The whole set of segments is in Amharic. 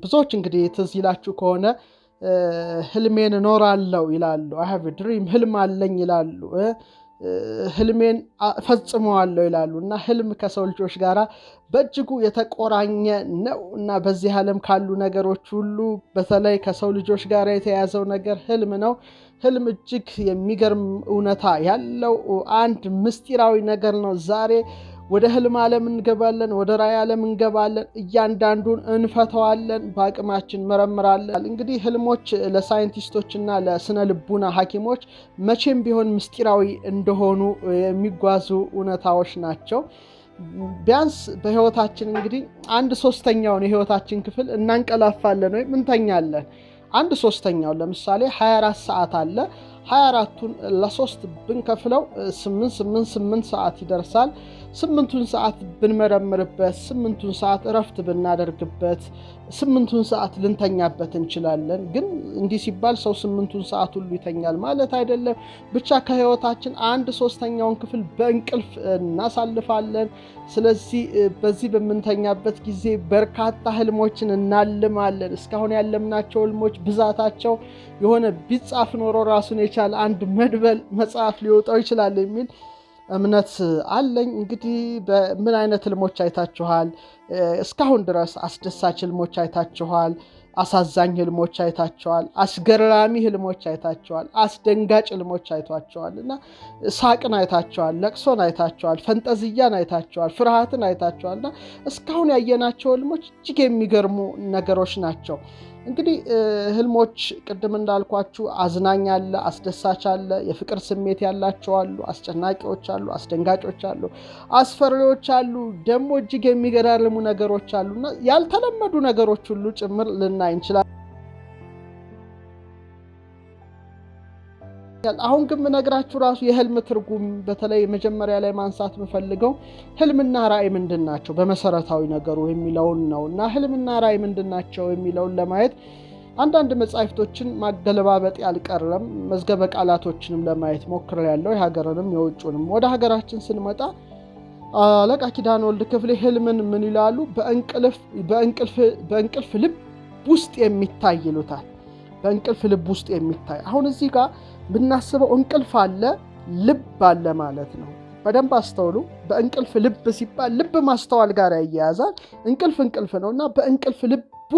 ብዙዎች እንግዲህ ትዝ ይላችሁ ከሆነ ህልሜን እኖራለሁ ይላሉ። I have a dream ህልም አለኝ ይላሉ። ህልሜን ፈጽመዋለሁ ይላሉ እና ህልም ከሰው ልጆች ጋራ በእጅጉ የተቆራኘ ነው እና በዚህ ዓለም ካሉ ነገሮች ሁሉ በተለይ ከሰው ልጆች ጋር የተያዘው ነገር ህልም ነው። ህልም እጅግ የሚገርም እውነታ ያለው አንድ ምስጢራዊ ነገር ነው። ዛሬ ወደ ህልም ዓለም እንገባለን፣ ወደ ራእይ ዓለም እንገባለን፣ እያንዳንዱን እንፈተዋለን፣ በአቅማችን መረምራለን። እንግዲህ ህልሞች ለሳይንቲስቶችና ለስነ ልቡና ሐኪሞች መቼም ቢሆን ምስጢራዊ እንደሆኑ የሚጓዙ እውነታዎች ናቸው። ቢያንስ በህይወታችን እንግዲህ 1/3ኛውን የህይወታችን ክፍል እናንቀላፋለን ወይም እንተኛለን። 1/3ኛው ለምሳሌ 24 ሰዓት አለ። 24ቱን ለ3 ብንከፍለው 8 ሰዓት ይደርሳል። 8ቱን ሰዓት ብንመረምርበት፣ 8ቱን ሰዓት እረፍት ብናደርግበት፣ 8ቱን ሰዓት ልንተኛበት እንችላለን። ግን እንዲህ ሲባል ሰው 8ቱን ሰዓት ሁሉ ይተኛል ማለት አይደለም። ብቻ ከህይወታችን 1/3ኛውን ክፍል በእንቅልፍ እናሳልፋለን። ስለዚህ በዚህ በምንተኛበት ጊዜ በርካታ ህልሞችን እናልማለን። እስካሁን ያለምናቸው ህልሞች ብዛታቸው የሆነ ቢጻፍ ኖሮ ራሱን የቻለ አንድ መድበል መጽሐፍ ሊወጣው ይችላል የሚል እምነት አለኝ። እንግዲህ በምን አይነት ህልሞች አይታችኋል? እስካሁን ድረስ አስደሳች ህልሞች አይታችኋል? አሳዛኝ ህልሞች አይታችኋል? አስገራሚ ህልሞች አይታችኋል? አስደንጋጭ ህልሞች አይታችኋል? እና ሳቅን አይታችኋል? ለቅሶን አይታችኋል? ፈንጠዝያን አይታችኋል? ፍርሃትን አይታችኋል? እና እስካሁን ያየናቸው ህልሞች እጅግ የሚገርሙ ነገሮች ናቸው። እንግዲህ ህልሞች ቅድም እንዳልኳችሁ አዝናኝ አለ፣ አስደሳች አለ፣ የፍቅር ስሜት ያላቸው አሉ፣ አስጨናቂዎች አሉ፣ አስደንጋጮች አሉ፣ አስፈሪዎች አሉ፣ ደግሞ እጅግ የሚገራርሙ ነገሮች አሉና ያልተለመዱ ነገሮች ሁሉ ጭምር ልናይ እንችላለን። አሁን ግን ምነግራችሁ ራሱ የህልም ትርጉም በተለይ መጀመሪያ ላይ ማንሳት የምፈልገው ህልምና ራእይ ምንድናቸው በመሰረታዊ ነገሩ የሚለውን ነው እና ህልምና ራእይ ምንድናቸው የሚለውን ለማየት አንዳንድ መጻሕፍቶችን ማገለባበጥ ያልቀረም መዝገበ ቃላቶችንም ለማየት ሞክሬያለሁ፣ የሀገርንም የውጭንም። ወደ ሀገራችን ስንመጣ አለቃ ኪዳነ ወልድ ክፍሌ ህልምን ምን ይላሉ? በእንቅልፍ ልብ ውስጥ የሚታይ ይሉታል። በእንቅልፍ ልብ ውስጥ የሚታይ። አሁን እዚህ ጋር ብናስበው እንቅልፍ አለ፣ ልብ አለ ማለት ነው። በደንብ አስተውሉ። በእንቅልፍ ልብ ሲባል ልብ ማስተዋል ጋር ያያያዛል። እንቅልፍ ነውና በእንቅልፍ ልቡ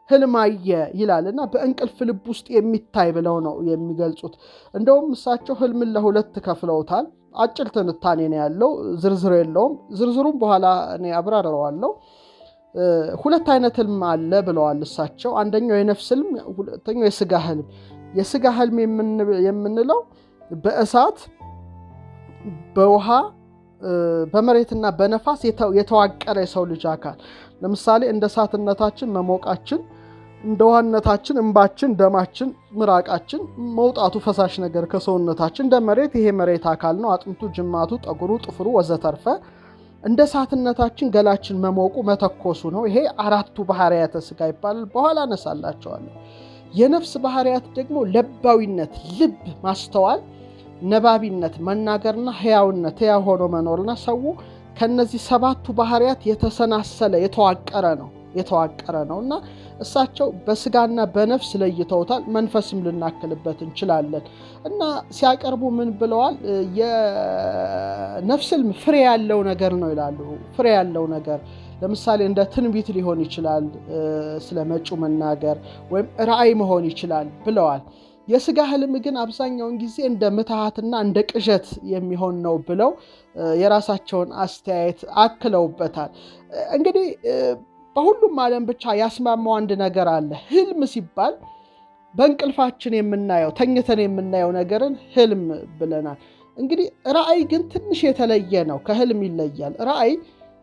ህልም አየ ይላልና በእንቅልፍ ልብ ውስጥ የሚታይ ብለው ነው የሚገልጹት። እንደውም እሳቸው ህልምን ለሁለት ከፍለውታል። አጭር ትንታኔ ነው ያለው፣ ዝርዝር የለውም። ዝርዝሩም በኋላ እኔ አብራራዋለሁ። ሁለት አይነት ህልም አለ ብለዋል እሳቸው። አንደኛው የነፍስ ህልም፣ ሁለተኛው የስጋ ህልም። የስጋ ህልም የምንለው በእሳት፣ በውሃ፣ በመሬትና በነፋስ የተዋቀረ የሰው ልጅ አካል። ለምሳሌ እንደ እሳትነታችን መሞቃችን፣ እንደ ውሃነታችን እንባችን፣ ደማችን፣ ምራቃችን መውጣቱ ፈሳሽ ነገር ከሰውነታችን። እንደ መሬት ይሄ መሬት አካል ነው። አጥንቱ፣ ጅማቱ፣ ጠጉሩ፣ ጥፍሩ ወዘተርፈ። እንደ እሳትነታችን ገላችን መሞቁ መተኮሱ ነው። ይሄ 4ቱ ባህሪያተ ስጋ ይባላል። በኋላ አነሳላቸዋለሁ። የነፍስ ባህሪያት ደግሞ ለባዊነት፣ ልብ ማስተዋል፣ ነባቢነት፣ መናገርና ህያውነት፣ ህያው ሆኖ መኖርና ሰው ከነዚህ 7ቱ ባህሪያት የተሰናሰለ የተዋቀረ ነውና እሳቸው በስጋና በነፍስ ለይተውታል። መንፈስም ልናክልበት እንችላለን እና ሲያቀርቡ ምን ብለዋል? የነፍስ ህልም ፍሬ ያለው ነገር ነው ይላሉ። ፍሬ ያለው ነገር ለምሳሌ እንደ ትንቢት ሊሆን ይችላል፣ ስለ መጪው መናገር ወይም ራእይ መሆን ይችላል ብለዋል። የስጋ ህልም ግን አብዛኛውን ጊዜ እንደ ምትሃትና እንደ ቅዠት የሚሆን ነው ብለው የራሳቸውን አስተያየት አክለውበታል። እንግዲህ በሁሉም ዓለም ብቻ ያስማማው አንድ ነገር አለ። ህልም ሲባል በእንቅልፋችን የምናየው ተኝተን የምናየው ነገርን ህልም ብለናል። እንግዲህ ራእይ ግን ትንሽ የተለየ ነው፣ ከህልም ይለያል። ራእይ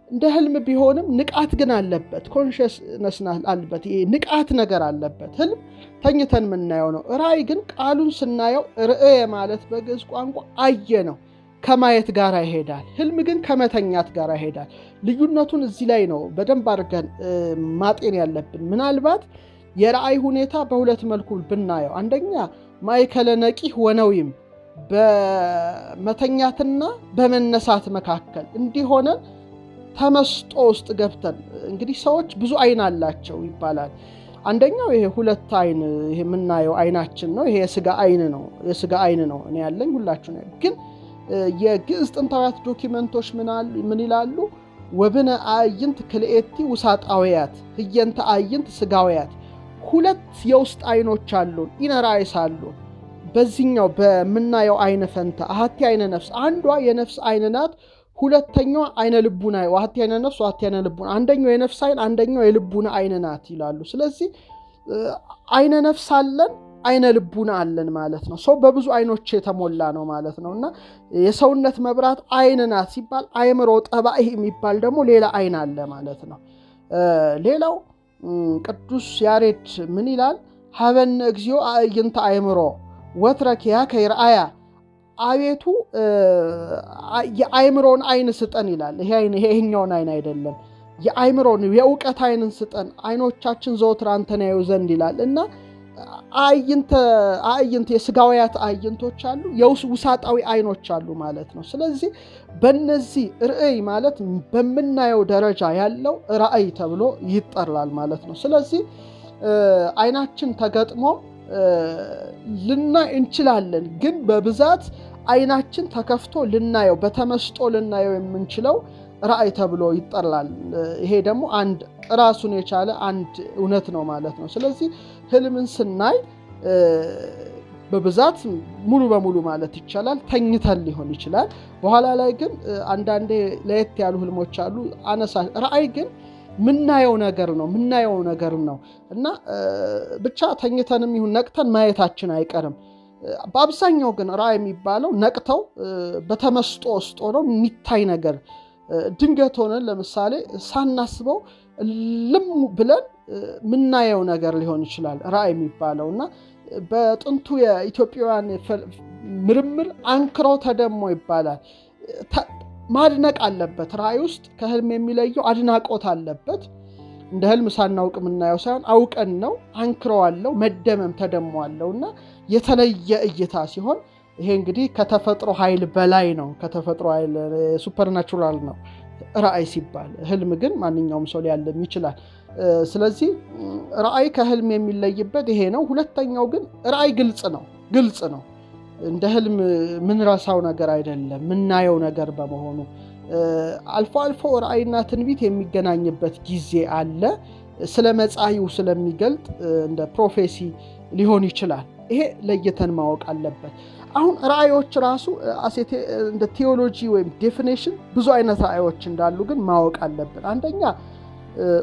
እንደ ህልም ቢሆንም ንቃት ግን አለበት፣ ኮንሽስነስ አለበት፣ ንቃት ነገር አለበት። ህልም ተኝተን የምናየው ነው። ራእይ ግን ቃሉን ስናየው ርዕየ ማለት በግዕዝ ቋንቋ አየ ነው፣ ከማየት ጋር ይሄዳል። ህልም ግን ከመተኛት ጋር ይሄዳል። ልዩነቱን እዚህ ላይ ነው በደንብ አድርገን ማጤን ያለብን። ምናልባት የራእይ ሁኔታ በሁለት መልኩ ብናየው፣ አንደኛ ማእከለ ነቂህ ወነዊም፣ በመተኛትና በመነሳት መካከል እንዲሆነ ተመስጦ ውስጥ ገብተን። እንግዲህ ሰዎች ብዙ አይን አላቸው ይባላል። አንደኛው ይሄ ሁለት አይን ይሄ የምናየው አይናችን ነው። ይሄ የስጋ አይን ነው እኔ ያለኝ ሁላችሁ ነው። ግን የግዕዝ ጥንታዊት ዶክመንቶች ምን ይላሉ? ወብነ አዕይንት ክልኤቲ ውሳጣውያት ህየንተ አዕይንት ስጋውያት፣ ሁለት የውስጥ አይኖች አሉን፣ ኢነር አይስ አሉን። በዚህኛው በምናየው አይነ ፈንታ አሐቲ አይነ ነፍስ፣ አንዷ የነፍስ አይን ናት። ሁለተኛው አይነ ልቡና ወሐቲ አይነ ነፍስ ወሐቲ አይነ ልቡና፣ አንደኛው የነፍስ አይን አንደኛው የልቡና አይን ናት ይላሉ። ስለዚህ አይነ ነፍስ አለን አይነ ልቡና አለን ማለት ነው። ሰው በብዙ አይኖች የተሞላ ነው ማለት ነው። እና የሰውነት መብራት አይን ናት ሲባል አእምሮ ጠባኢ የሚባል ደግሞ ሌላ አይን አለ ማለት ነው። ሌላው ቅዱስ ያሬድ ምን ይላል? ሀበነ እግዚኦ አዕይንተ አእምሮ ወትረኪያ ከይርአያ፣ አቤቱ የአእምሮን አይን ስጠን ይላል። ይሄኛውን አይን አይደለም፣ የአእምሮን የእውቀት አይንን ስጠን፣ አይኖቻችን ዘወትር አንተን ያዩ ዘንድ ይላል። እና አዕይንት የስጋውያት አዕይንቶች አሉ፣ የውሳጣዊ አይኖች አሉ ማለት ነው። ስለዚህ በእነዚህ ርዕይ ማለት በምናየው ደረጃ ያለው ራእይ ተብሎ ይጠራል ማለት ነው። ስለዚህ አይናችን ተገጥሞ ልናይ እንችላለን፣ ግን በብዛት አይናችን ተከፍቶ ልናየው በተመስጦ ልናየው የምንችለው ራእይ ተብሎ ይጠራል። ይሄ ደግሞ አንድ ራሱን የቻለ አንድ እውነት ነው ማለት ነው። ስለዚህ ህልምን ስናይ በብዛት ሙሉ በሙሉ ማለት ይቻላል ተኝተን ሊሆን ይችላል። በኋላ ላይ ግን አንዳንዴ ለየት ያሉ ህልሞች አሉ። ራእይ ግን ምናየው ነገር ነው እና ብቻ ተኝተንም ይሁን ነቅተን ማየታችን አይቀርም። በአብዛኛው ግን ራእይ የሚባለው ነቅተው በተመስጦ ውስጥ ሆኖ የሚታይ ነገር ድንገት ሆነን ለምሳሌ ሳናስበው ልም ብለን ምናየው ነገር ሊሆን ይችላል ራእይ የሚባለው። እና በጥንቱ የኢትዮጵያውያን ምርምር አንክሮ ተደሞ ይባላል። ማድነቅ አለበት። ራእይ ውስጥ ከህልም የሚለየው አድናቆት አለበት። እንደ ህልም ሳናውቅ የምናየው ሳይሆን አውቀን ነው። አንክሮ አለው፣ መደመም ተደሞ አለው እና የተለየ እይታ ሲሆን ይሄ እንግዲህ ከተፈጥሮ ኃይል በላይ ነው። ከተፈጥሮ ኃይል ሱፐርናቹራል ነው ራእይ ሲባል። ህልም ግን ማንኛውም ሰው ሊያልም ይችላል። ስለዚህ ራእይ ከህልም የሚለይበት ይሄ ነው። ሁለተኛው ግን ራእይ ግልጽ ነው። እንደ ህልም ምንረሳው ነገር አይደለም፣ ምናየው ነገር በመሆኑ አልፎ አልፎ ራእይና ትንቢት የሚገናኝበት ጊዜ አለ። ስለ መጻዩ ስለሚገልጥ እንደ ፕሮፌሲ ሊሆን ይችላል። ይሄ ለይተን ማወቅ አለበት። አሁን ራእዮች ራሱ እንደ ቴዎሎጂ ወይም ዴፊኔሽን ብዙ አይነት ራእዮች እንዳሉ ግን ማወቅ አለብን። አንደኛ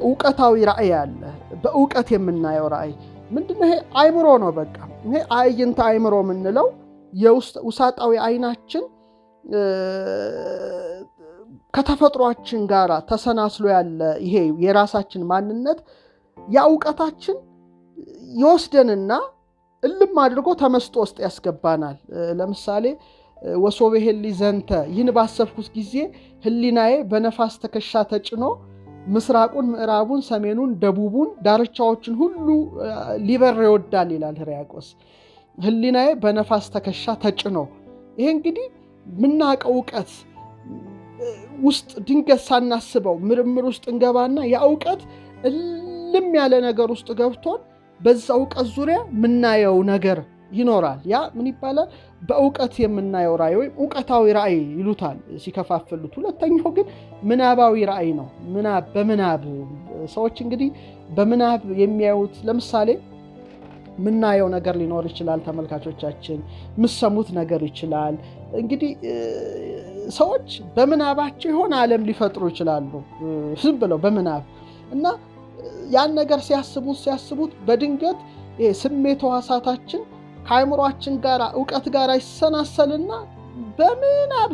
እውቀታዊ ራእይ አለ። በእውቀት የምናየው ራእይ ምንድነው? ይሄ አእምሮ ነው። በቃ ይሄ አዕይንተ አእምሮ የምንለው የውሳጣዊ አይናችን ከተፈጥሯችን ጋር ተሰናስሎ ያለ ይሄ የራሳችን ማንነት ያ እውቀታችን ይወስደንና እልም አድርጎ ተመስጦ ውስጥ ያስገባናል። ለምሳሌ ወሶበ ህሊ ዘንተ፣ ይህን ባሰብኩት ጊዜ ህሊናዬ በነፋስ ተከሻ ተጭኖ ምስራቁን፣ ምዕራቡን፣ ሰሜኑን፣ ደቡቡን ዳርቻዎችን ሁሉ ሊበር ይወዳል ይላል ሕርያቆስ። ህሊናዬ በነፋስ ተከሻ ተጭኖ፣ ይሄ እንግዲህ ምናቀው እውቀት ውስጥ ድንገት ሳናስበው ምርምር ውስጥ እንገባና ያ እውቀት እልም ያለ ነገር ውስጥ ገብቶን በዛ እውቀት ዙሪያ ምናየው ነገር ይኖራል። ያ ምን ይባላል? በእውቀት የምናየው ራእይ ወይም እውቀታዊ ራእይ ይሉታል ሲከፋፍሉት። ሁለተኛው ግን ምናባዊ ራእይ ነው። በምናብ ሰዎች እንግዲህ በምናብ የሚያዩት ለምሳሌ ምናየው ነገር ሊኖር ይችላል። ተመልካቾቻችን ምሰሙት ነገር ይችላል። እንግዲህ ሰዎች በምናባቸው የሆነ ዓለም ሊፈጥሩ ይችላሉ ዝም ብለው በምናብ እና ያን ነገር ሲያስቡት በድንገት ስሜት ሕዋሳታችን ከአእምሯችን ጋር እውቀት ጋር ይሰናሰልና በምናብ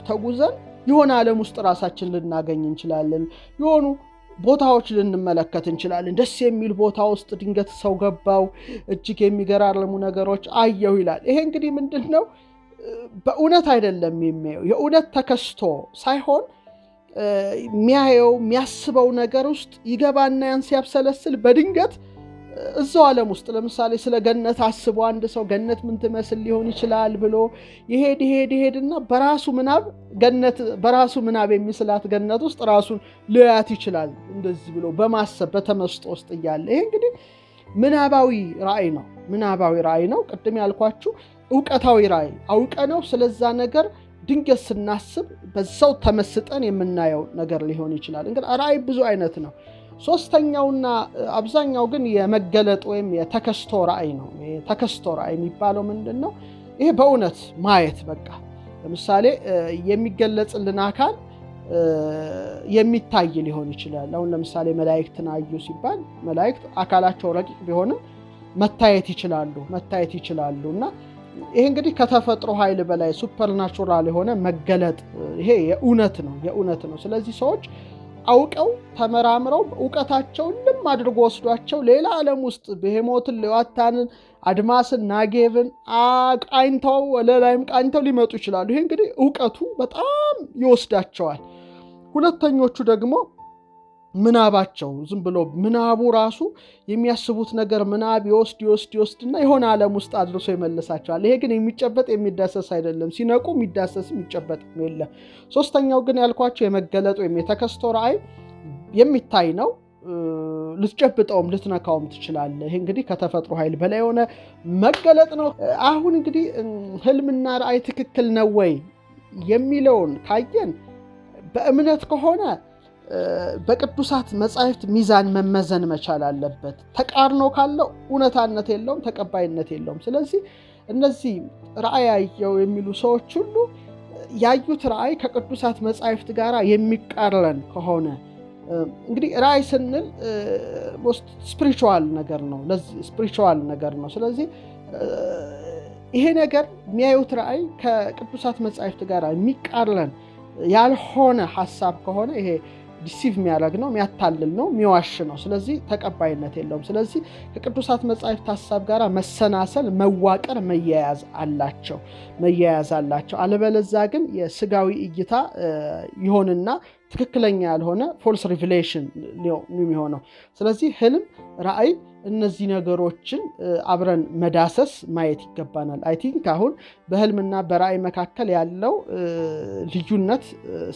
ተጉዘን የሆነ ዓለም ውስጥ ራሳችን ልናገኝ እንችላለን። የሆኑ ቦታዎች ልንመለከት እንችላለን። ደስ የሚል ቦታ ውስጥ ድንገት ሰው ገባው፣ እጅግ የሚገራርሙ ነገሮች አየሁ ይላል። ይሄ እንግዲህ ምንድነው? በእውነት አይደለም የሚያየው። የእውነት ተከስቶ ሳይሆን የሚያየው የሚያስበው ነገር ውስጥ ይገባና ያን ሲያብሰለስል በድንገት እዛው ዓለም ውስጥ ለምሳሌ ስለ ገነት አስቦ አንድ ሰው ገነት ምን ትመስል ሊሆን ይችላል ብሎ ይሄድና በራሱ ምናብ የሚስላት ገነት ውስጥ ራሱን ሊያት ይችላል እንደዚህ ብሎ በማሰብ በተመስጦ ውስጥ እያለ ይሄ እንግዲህ ምናባዊ ራእይ ነው። ቅድም ያልኳችሁ ዕውቀታዊ ራእይ አውቀነው ስለዛ ነገር ድንገት ስናስብ በዛው ተመስጠን የምናየው ነገር ሊሆን ይችላል። እንግዲህ ራእይ ብዙ አይነት ነው። ሶስተኛውና አብዛኛው ግን የመገለጥ ወይም የተከስቶ ራእይ ነው። የተከስቶ ራእይ የሚባለው ምንድነው? ይሄ በእውነት ማየት በቃ ለምሳሌ የሚገለጽልን አካል የሚታይ ሊሆን ይችላል። አሁን ለምሳሌ መላእክትን አዩ ሲባል መላእክት አካላቸው ረቂቅ ቢሆንም መታየት ይችላሉና ይሄ እንግዲህ ከተፈጥሮ ኃይል በላይ ሱፐርናቹራል የሆነ መገለጥ ይሄ የእውነት ነው። ስለዚህ ሰዎች አውቀው ተመራምረው ዕውቀታቸው ልም አድርጎ ወስዷቸው ሌላ ዓለም ውስጥ በሄሞትን ሌዋታንን አድማስን ናጌቭን ቃኝተው ወለላይም ቃኝተው ሊመጡ ይችላሉ። ይሄ እንግዲህ ዕውቀቱ በጣም ይወስዳቸዋል። ሁለተኞቹ ደግሞ ምናባቸው ዝም ብሎ ምናቡ ራሱ የሚያስቡት ነገር ምናብ ይወስድና የሆነ ዓለም ውስጥ አድርሶ ይመልሳቸዋል። ይሄ ግን የሚጨበጥ የሚዳሰስ አይደለም። ሲነቁ የሚዳሰስ የሚጨበጥ የለም። ሶስተኛው ግን ያልኳቸው የመገለጥ ወይም የተከስቶ ራእይ የሚታይ ነው። ልትጨብጠውም ልትነካውም ትችላለህ። ይሄ እንግዲህ ከተፈጥሮ ኃይል በላይ የሆነ መገለጥ ነው። አሁን እንግዲህ ህልምና ራእይ ትክክል ነው ወይ የሚለውን ካየን በእምነት ከሆነ በቅዱሳት መጻሕፍት ሚዛን መመዘን መቻል አለበት። ተቃርኖ ካለው እውነታነት የለውም፣ ተቀባይነት የለውም። ስለዚህ እነዚህ ራእይ ያየው የሚሉ ሰዎች ሁሉ ያዩት ራእይ ከቅዱሳት መጻሕፍት ጋር የሚቃረን ከሆነ እንግዲህ ራእይ ስንል ስፒሪቹዋል ነገር ነው። ስለዚህ ይሄ ነገር የሚያዩት ራእይ ከቅዱሳት መጻሕፍት ጋር የሚቃረን ያልሆነ ሐሳብ ከሆነ ይሄ ዲሲቭ የሚያደርግ ነው፣ የሚያታልል ነው፣ የሚዋሽ ነው። ስለዚህ ተቀባይነት የለውም። ስለዚህ ከቅዱሳት መጻሕፍት ሐሳብ ጋር መሰናሰል፣ መዋቀር፣ መያያዝ አላቸው። አለበለዚያ ግን የስጋዊ እይታ ይሆንና ትክክለኛ ያልሆነ ፎልስ ሪቪሌሽን የሚሆነው። ስለዚህ ህልም፣ ራእይ እነዚህ ነገሮችን አብረን መዳሰስ ማየት ይገባናል። አይ ቲንክ አሁን በህልምና በራእይ መካከል ያለው ልዩነት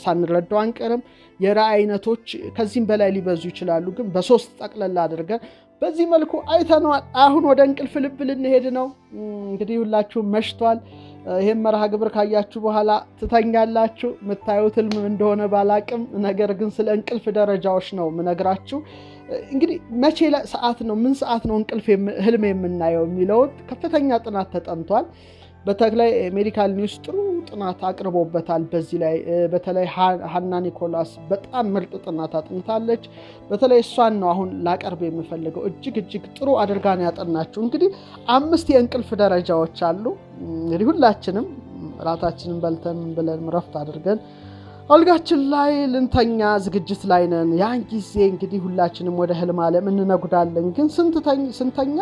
ሳንረዳው አንቀርም። የራእይ አይነቶች ከዚህም በላይ ሊበዙ ይችላሉ፣ ግን በሶስት ጠቅለል አድርገን በዚህ መልኩ አይተነዋል። አሁን ወደ እንቅልፍ ልብ ልንሄድ ነው። እንግዲህ ሁላችሁም መሽቷል። ይሄን መርሃ ግብር ካያችሁ በኋላ ትተኛላችሁ። የምታዩት ህልም እንደሆነ ባላቅም፣ ነገር ግን ስለ እንቅልፍ ደረጃዎች ነው ምነግራችሁ። እንግዲህ መቼ ሰዓት ነው ምን ሰዓት ነው እንቅልፍ ህልም የምናየው የሚለው ከፍተኛ ጥናት ተጠንቷል። በተለይ ሜዲካል ኒውስ ጥሩ ጥናት አቅርቦበታል። በዚህ ላይ በተለይ ሃና ኒኮላስ በጣም ምርጥ ጥናት አጥንታለች። በተለይ እሷን ነው አሁን ላቀርብ የምፈልገው። እጅግ ጥሩ አድርጋ ነው ያጠናችው። እንግዲህ 5 የእንቅልፍ ደረጃዎች አሉ። እንግዲህ ሁላችንም ራታችንን በልተን ብለን ረፍት አድርገን አልጋችን ላይ ልንተኛ ዝግጅት ላይ ነን። ያን ጊዜ እንግዲህ ሁላችንም ወደ ህልም ዓለም እንነጉዳለን። ግን ስንተኛ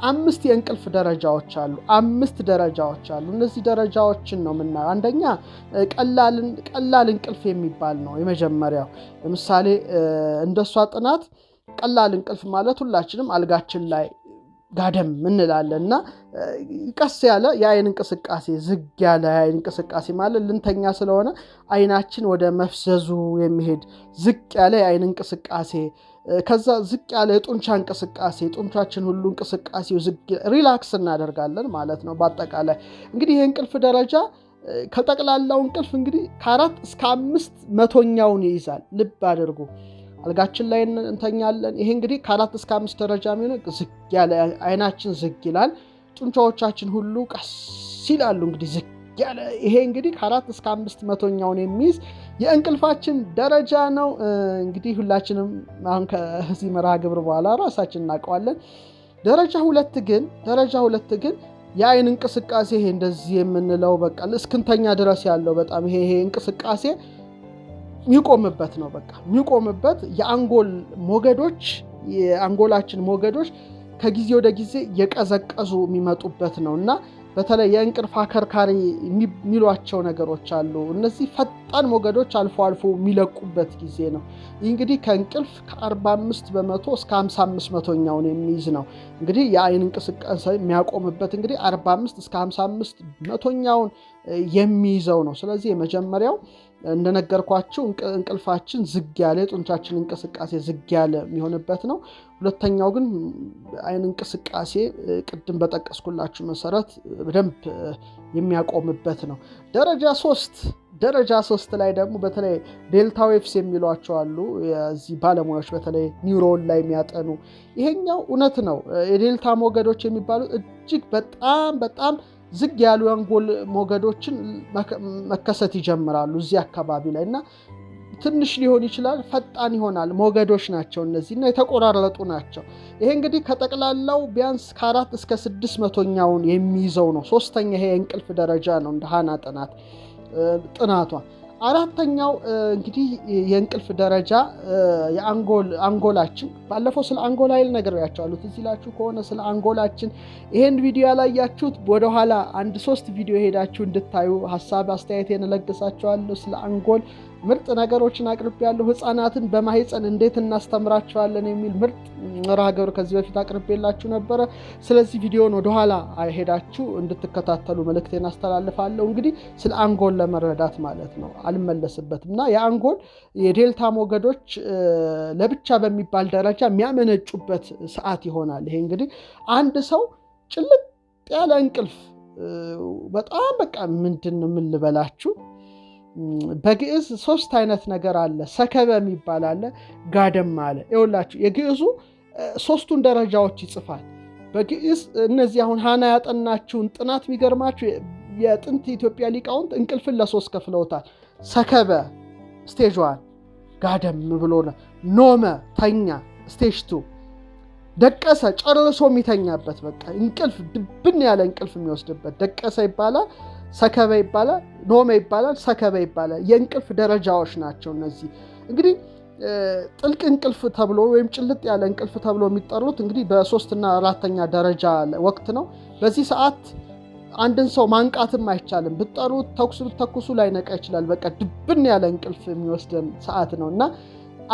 5 የእንቅልፍ ደረጃዎች አሉ። 5 ደረጃዎች አሉ። እነዚህ ደረጃዎችን ነው የምናየው። አንደኛ ቀላል እንቅልፍ የሚባል ነው የመጀመሪያው። ለምሳሌ እንደሷ ጥናት ቀላል እንቅልፍ ማለት ሁላችንም አልጋችን ላይ ጋደም እንላለን እና ቀስ ያለ የአይን እንቅስቃሴ፣ ዝግ ያለ የአይን እንቅስቃሴ ማለት ልንተኛ ስለሆነ አይናችን ወደ መፍዘዙ የሚሄድ ዝቅ ያለ የአይን እንቅስቃሴ፣ ከዛ ዝቅ ያለ የጡንቻ እንቅስቃሴ፣ ጡንቻችን ሁሉ እንቅስቃሴው ዝግ ሪላክስ እናደርጋለን ማለት ነው። በአጠቃላይ እንግዲህ ይህ እንቅልፍ ደረጃ ከጠቅላላው እንቅልፍ እንግዲህ ከ4 እስከ 5 መቶኛውን ይይዛል። ልብ አድርጉ። አልጋችን ላይ እንተኛለን። ይሄ እንግዲህ ከ4 እስከ 5 ደረጃ የሚሆነው ዝግ ያለ አይናችን ዝግ ይላል፣ ጡንቻዎቻችን ሁሉ ቀስ ይላሉ። እንግዲህ ዝግ ያለ ይሄ እንግዲህ ከ4 እስከ 5 መቶኛውን የሚይዝ የእንቅልፋችን ደረጃ ነው። እንግዲህ ሁላችንም አሁን ከዚህ መርሃ ግብር በኋላ ራሳችን እናውቀዋለን። ደረጃ 2 ግን የአይን እንቅስቃሴ ይሄ እንደዚህ የምንለው በቃ እስክንተኛ ድረስ ያለው በጣም ይሄ እንቅስቃሴ የሚቆምበት ነው። በቃ የሚቆምበት የአንጎላችን ሞገዶች ከጊዜ ወደ ጊዜ የቀዘቀዙ የሚመጡበት ነው እና በተለይ የእንቅልፍ አከርካሪ የሚሏቸው ነገሮች አሉ። እነዚህ ፈጣን ሞገዶች አልፎ አልፎ የሚለቁበት ጊዜ ነው። ይህ እንግዲህ ከእንቅልፍ ከ45% እስከ 55%ኛውን የሚይዝ ነው። እንግዲህ የአይን እንቅስቃሴ የሚያቆምበት እንግዲህ 45 እስከ 55%ኛውን የሚይዘው ነው። ስለዚህ የመጀመሪያው እንደነገርኳችሁ እንቅልፋችን ዝግ ያለ የጡንቻችን እንቅስቃሴ ዝግ ያለ የሚሆንበት ነው። ሁለተኛው ግን አይን እንቅስቃሴ ቅድም በጠቀስኩላችሁ መሰረት በደንብ የሚያቆምበት ነው። ደረጃ 3 ላይ ደግሞ በተለይ ዴልታ ዌቭስ የሚሏቸው አሉ። የዚህ ባለሙያዎች በተለይ ኒውሮን ላይ የሚያጠኑ ይሄኛው እውነት ነው። የዴልታ ሞገዶች የሚባሉት እጅግ በጣም ዝግ ያሉ የአንጎል ሞገዶችን መከሰት ይጀምራሉ እዚህ አካባቢ ላይ እና ትንሽ ሊሆን ይችላል፣ ፈጣን ይሆናል። ሞገዶች ናቸው እነዚህ እና የተቆራረጡ ናቸው። ይሄ እንግዲህ ከጠቅላላው ቢያንስ ከ4 እስከ 600ኛውን የሚይዘው ነው። 3ኛ ይሄ የእንቅልፍ ደረጃ ነው እንደ ሃና ጥናቷ። 4ኛው እንግዲህ የእንቅልፍ ደረጃ የአንጎላችን ባለፈው ስለ አንጎል ኃይል ነግሬያችኋለሁ። ትዝ ይላችሁ ከሆነ ስለ አንጎላችን ይሄን ቪዲዮ ያላያችሁት ወደኋላ 1-3 ቪዲዮ ሄዳችሁ እንድታዩ ሀሳብ አስተያየቴን እለግሳችኋለሁ። ስለ አንጎል ምርጥ ነገሮችን አቅርቤያለሁ። ህፃናትን በማህፀን እንዴት እናስተምራቸዋለን የሚል ምርጥ መርሃ ግብር ከዚህ በፊት አቅርቤላችሁ ነበረ። ስለዚህ ቪዲዮን ወደኋላ ሄዳችሁ እንድትከታተሉ መልእክቴን አስተላልፋለሁ። እንግዲህ ስለ አንጎል ለመረዳት ማለት ነው፣ አልመለስበትም እና የአንጎል የዴልታ ሞገዶች ለብቻ በሚባል ደረጃ የሚያመነጩበት ሰዓት ይሆናል። ይሄ እንግዲህ አንድ ሰው ጭልጥ ያለ እንቅልፍ በጣም በቃ ምንድን ነው ምን ልበላችሁ፣ በግዕዝ 3 አይነት ነገር አለ። ሰከበ የሚባል አለ፣ ጋደም አለ። ይኸውላችሁ የግዕዙ 3ቱን ደረጃዎች ይጽፋል በግዕዝ። እነዚህ አሁን ሃና ያጠናችሁን ጥናት የሚገርማችሁ የጥንት ኢትዮጵያ ሊቃውንት እንቅልፍን ለ3 ከፍለውታል። ሰከበ ስቴጅ 1፣ ጋደም ብሎ ኖመ ተኛ ስቴጅ 2፣ ደቀሰ ጨርሶ የሚተኛበት በቃ እንቅልፍ ድብን ያለ እንቅልፍ የሚወስድበት ደቀሰ ይባላል። ሰከበ ይባላል፣ ኖመ ይባላል፣ ሰከበ ይባላል። የእንቅልፍ ደረጃዎች ናቸው እነዚህ። እንግዲህ ጥልቅ እንቅልፍ ተብሎ ወይም ጭልጥ ያለ እንቅልፍ ተብሎ የሚጠሩት እንግዲህ በ3 እና 4ኛ ደረጃ ወቅት ነው። በዚህ ሰዓት አንድን ሰው ማንቃትም አይቻልም። ብትጠሩት ብትተኩሱ ላይ ነቃ ይችላል። በቃ ድብን ያለ እንቅልፍ የሚወስደን ሰዓት ነው እና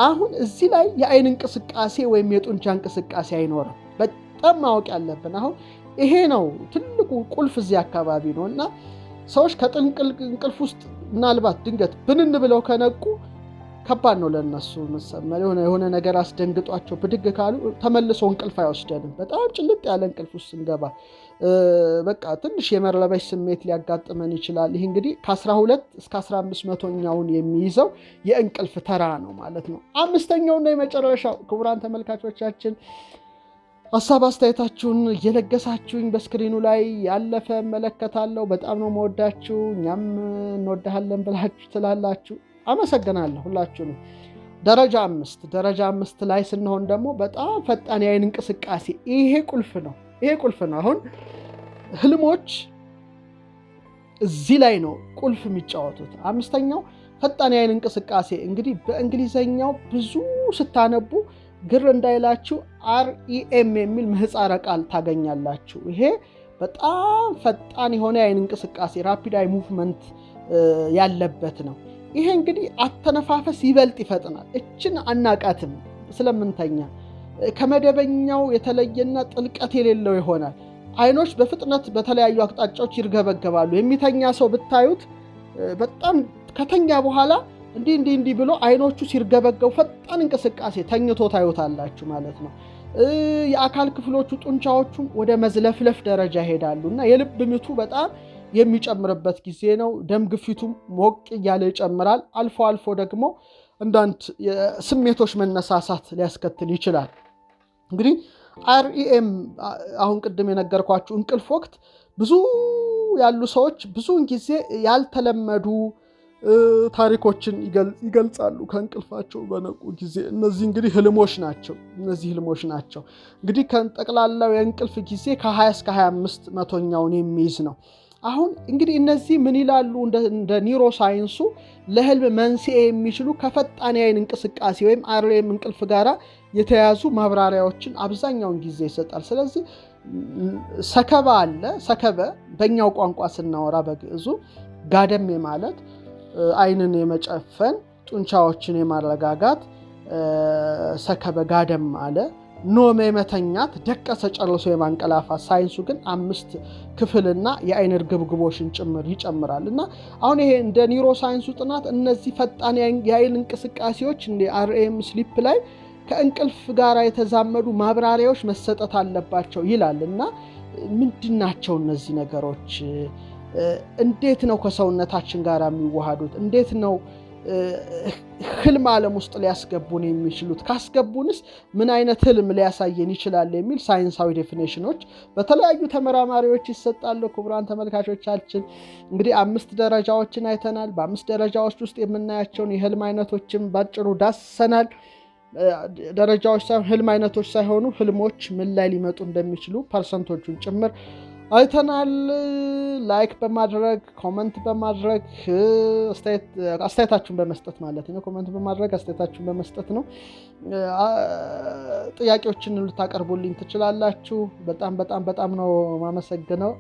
አሁን እዚህ ላይ የአይን እንቅስቃሴ ወይም የጡንቻ እንቅስቃሴ አይኖርም። በጣም ማወቅ ያለብን አሁን ይሄ ነው ትልቁ ቁልፍ እዚህ አካባቢ ነው እና ሰዎች ከጥልቅ እንቅልፍ ውስጥ ምናልባት ድንገት ብንን ብለው ከነቁ ከባድ ነው ለነሱ። መሰመር የሆነ ነገር አስደንግጧቸው ብድግ ካሉ ተመልሶ እንቅልፍ አይወስደንም። በጣም ጭልጥ ያለ እንቅልፍ ውስጥ እንገባ በቃ ትንሽ የመረበሽ ስሜት ሊያጋጥመን ይችላል። ይህ እንግዲህ ከ12 እስከ 15%ኛውን የሚይዘው የእንቅልፍ ተራ ነው ማለት ነው። 5ኛውና የመጨረሻው ክቡራን ተመልካቾቻችን ሀሳብ አስተያየታችሁን እየለገሳችሁኝ በስክሪኑ ላይ ያለፈ እመለከታለሁ። በጣም ነው መወዳችሁ። እኛም እንወዳሃለን ብላችሁ ትላላችሁ። አመሰግናለሁ ሁላችሁንም። ደረጃ 5 ላይ ስንሆን ደግሞ በጣም ፈጣን የአይን እንቅስቃሴ፣ ይሄ ቁልፍ ነው። አሁን ህልሞች እዚህ ላይ ነው ቁልፍ የሚጫወቱት። 5ኛው ፈጣን የአይን እንቅስቃሴ እንግዲህ በእንግሊዘኛው ብዙ ስታነቡ ግር እንዳይላችሁ REM የሚል ምህፃረ ቃል ታገኛላችሁ። ይሄ በጣም ፈጣን የሆነ የአይን እንቅስቃሴ ራፒድ አይ ሙቭመንት ያለበት ነው። ይሄ እንግዲህ አተነፋፈስ ይበልጥ ይፈጥናል። እችን አናቃትም ስለምንተኛ ከመደበኛው የተለየና ጥልቀት የሌለው ይሆናል። አይኖች በፍጥነት በተለያዩ አቅጣጫዎች ይርገበገባሉ። የሚተኛ ሰው ብታዩት በጣም ከተኛ በኋላ እንዲህ ብሎ አይኖቹ ሲርገበገቡ ፈጣን እንቅስቃሴ ተኝቶ ታዩታላችሁ ማለት ነው። የአካል ክፍሎቹ ጡንቻዎቹም ወደ መዝለፍለፍ ደረጃ ይሄዳሉ እና የልብ ምቱ በጣም የሚጨምርበት ጊዜ ነው። ደም ግፊቱም ሞቅ እያለ ይጨምራል። አልፎ አልፎ ደግሞ አንዳንድ ስሜቶች መነሳሳት ሊያስከትል ይችላል። እንግዲህ REM አሁን ቅድም የነገርኳችሁ እንቅልፍ ወቅት ብዙ ያሉ ሰዎች ብዙውን ጊዜ ያልተለመዱ ታሪኮችን ይገልጻሉ ከእንቅልፋቸው በነቁ ጊዜ። እነዚህ እንግዲህ ህልሞች ናቸው። እንግዲህ ከጠቅላላው የእንቅልፍ ጊዜ ከ20 እስከ 25%ኛውን የሚይዝ ነው። አሁን እንግዲህ እነዚህ ምን ይላሉ? እንደ ኒውሮ ሳይንሱ ለህልም መንስኤ የሚችሉ ከፈጣን የአይን እንቅስቃሴ ወይም REM እንቅልፍ ጋራ የተያዙ ማብራሪያዎችን አብዛኛውን ጊዜ ይሰጣል። ስለዚህ ሰከበ አለ። ሰከበ በእኛው ቋንቋ ስናወራ በግዕዙ ጋደም ማለት አይንን የመጨፈን ጡንቻዎችን የማረጋጋት ሰከበ ጋደም አለ። ኖም የመተኛት ደቀሰ ጨርሶ የማንቀላፋት። ሳይንሱ ግን 5 ክፍልና የአይን እርግብግቦሽን ጭምር ይጨምራል። እና አሁን ይሄ እንደ ኒውሮ ሳይንሱ ጥናት እነዚህ ፈጣን የአይን እንቅስቃሴዎች እንደ REM ስሊፕ ላይ ከእንቅልፍ ጋር የተዛመዱ ማብራሪያዎች መሰጠት አለባቸው ይላል። እና ምንድናቸው እነዚህ ነገሮች? እንዴት ነው ከሰውነታችን ጋር የሚዋሃዱት? እንዴት ነው ህልም ዓለም ውስጥ ሊያስገቡን የሚችሉት? ካስገቡንስ ምን አይነት ህልም ሊያሳየን ይችላል? የሚል ሳይንሳዊ ዴፊኔሽኖች በተለያዩ ተመራማሪዎች ይሰጣሉ። ክቡራን ተመልካቾቻችን እንግዲህ 5 ደረጃዎችን አይተናል። በ5 ደረጃዎች ውስጥ የምናያቸውን የህልም አይነቶችን ባጭሩ ዳሰናል። ደረጃዎች ሳይሆን ህልም አይነቶች ሳይሆኑ ህልሞች ምን ላይ ሊመጡ እንደሚችሉ ፐርሰንቶቹን ጭምር አይተናል። ላይክ በማድረግ ኮመንት በማድረግ አስተያየታችሁን በመስጠት ማለት ነው። ኮመንት በማድረግ አስተያየታችሁን በመስጠት ነው። ጥያቄዎችን ልታቀርቡልኝ ትችላላችሁ። በጣም ነው ማመሰግነው።